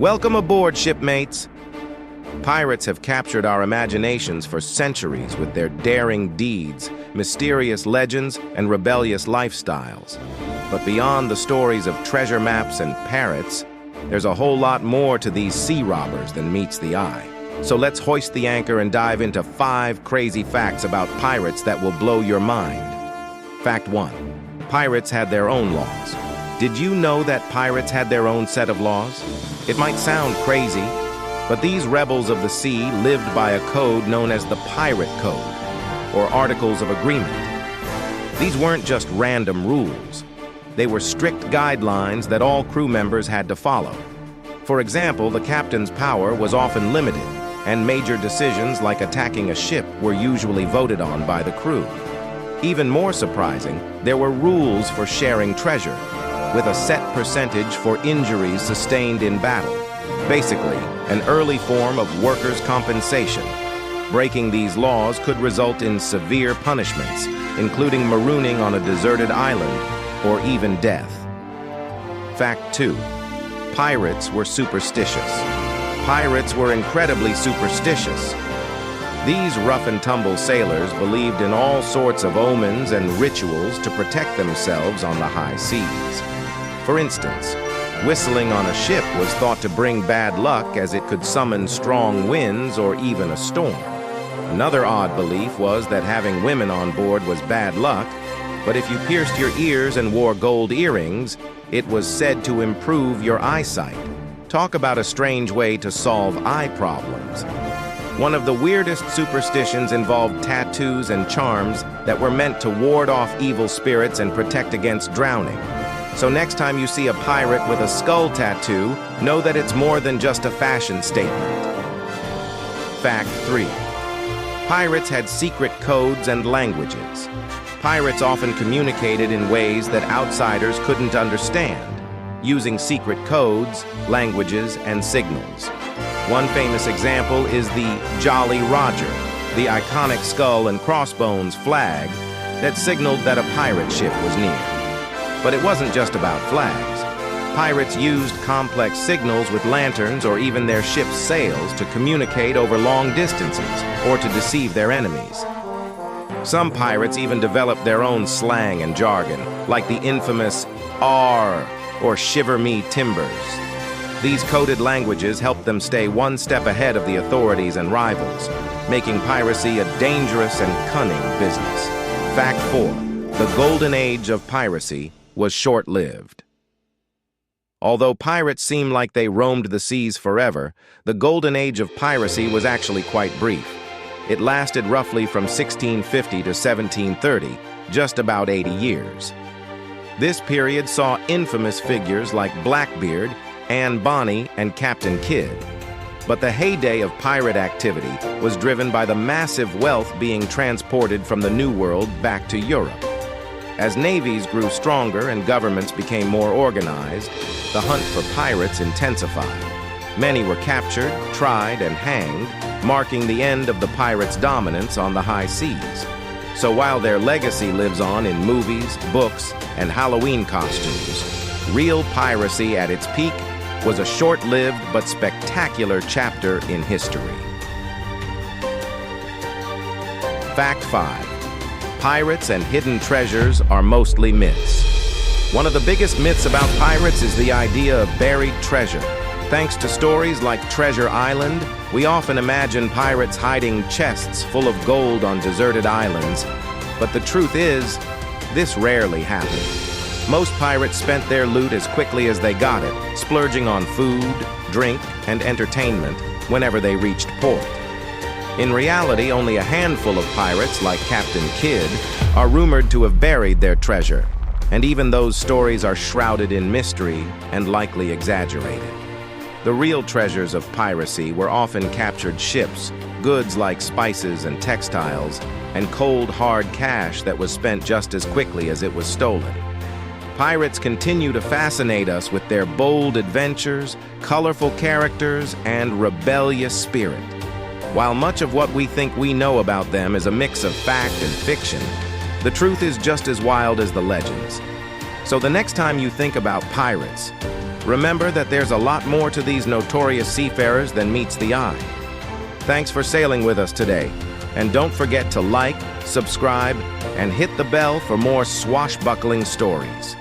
Welcome aboard, shipmates. Pirates have captured our imaginations for centuries with their daring deeds, mysterious legends, and rebellious lifestyles. But beyond the stories of treasure maps and parrots, there's a whole lot more to these sea robbers than meets the eye. So let's hoist the anchor and dive into 5 crazy facts about pirates that will blow your mind. Fact 1. Pirates had their own laws. Did you know that pirates had their own set of laws? It might sound crazy, but these rebels of the sea lived by a code known as the Pirate Code, or Articles of Agreement. These weren't just random rules. They were strict guidelines that all crew members had to follow. For example, the captain's power was often limited, and major decisions like attacking a ship were usually voted on by the crew. Even more surprising, there were rules for sharing treasure, with a set percentage for injuries sustained in battle. Basically, an early form of workers' compensation. Breaking these laws could result in severe punishments, including marooning on a deserted island, or even death. Fact 2. Pirates were superstitious. Pirates were incredibly superstitious. These rough-and-tumble sailors believed in all sorts of omens and rituals to protect themselves on the high seas. For instance, whistling on a ship was thought to bring bad luck as it could summon strong winds or even a storm. Another odd belief was that having women on board was bad luck, but if you pierced your ears and wore gold earrings, it was said to improve your eyesight. Talk about a strange way to solve eye problems. One of the weirdest superstitions involved tattoos and charms that were meant to ward off evil spirits and protect against drowning. So next time you see a pirate with a skull tattoo, know that it's more than just a fashion statement. Fact 3. Pirates had secret codes and languages. Pirates often communicated in ways that outsiders couldn't understand, using secret codes, languages, and signals. One famous example is the Jolly Roger, the iconic skull and crossbones flag that signaled that a pirate ship was near. But it wasn't just about flags. Pirates used complex signals with lanterns or even their ship's sails to communicate over long distances or to deceive their enemies. Some pirates even developed their own slang and jargon, like the infamous "Arr" or "Shiver me timbers." These coded languages helped them stay one step ahead of the authorities and rivals, making piracy a dangerous and cunning business. Fact 4. The golden age of piracy was short-lived. Although pirates seem like they roamed the seas forever, the golden age of piracy was actually quite brief. It lasted roughly from 1650 to 1730, just about 80 years. This period saw infamous figures like Blackbeard, Anne Bonny, and Captain Kidd. But the heyday of pirate activity was driven by the massive wealth being transported from the New World back to Europe. As navies grew stronger and governments became more organized, the hunt for pirates intensified. Many were captured, tried, and hanged, marking the end of the pirates' dominance on the high seas. So while their legacy lives on in movies, books, and Halloween costumes, real piracy at its peak was a short-lived but spectacular chapter in history. Fact 5. Pirates and hidden treasures are mostly myths. One of the biggest myths about pirates is the idea of buried treasure. Thanks to stories like Treasure Island, we often imagine pirates hiding chests full of gold on deserted islands. But the truth is, this rarely happened. Most pirates spent their loot as quickly as they got it, splurging on food, drink, and entertainment whenever they reached port. In reality, only a handful of pirates, like Captain Kidd, are rumored to have buried their treasure, and even those stories are shrouded in mystery and likely exaggerated. The real treasures of piracy were often captured ships, goods like spices and textiles, and cold, hard cash that was spent just as quickly as it was stolen. Pirates continue to fascinate us with their bold adventures, colorful characters, and rebellious spirit. While much of what we think we know about them is a mix of fact and fiction, the truth is just as wild as the legends. So the next time you think about pirates, remember that there's a lot more to these notorious seafarers than meets the eye. Thanks for sailing with us today, and don't forget to like, subscribe, and hit the bell for more swashbuckling stories.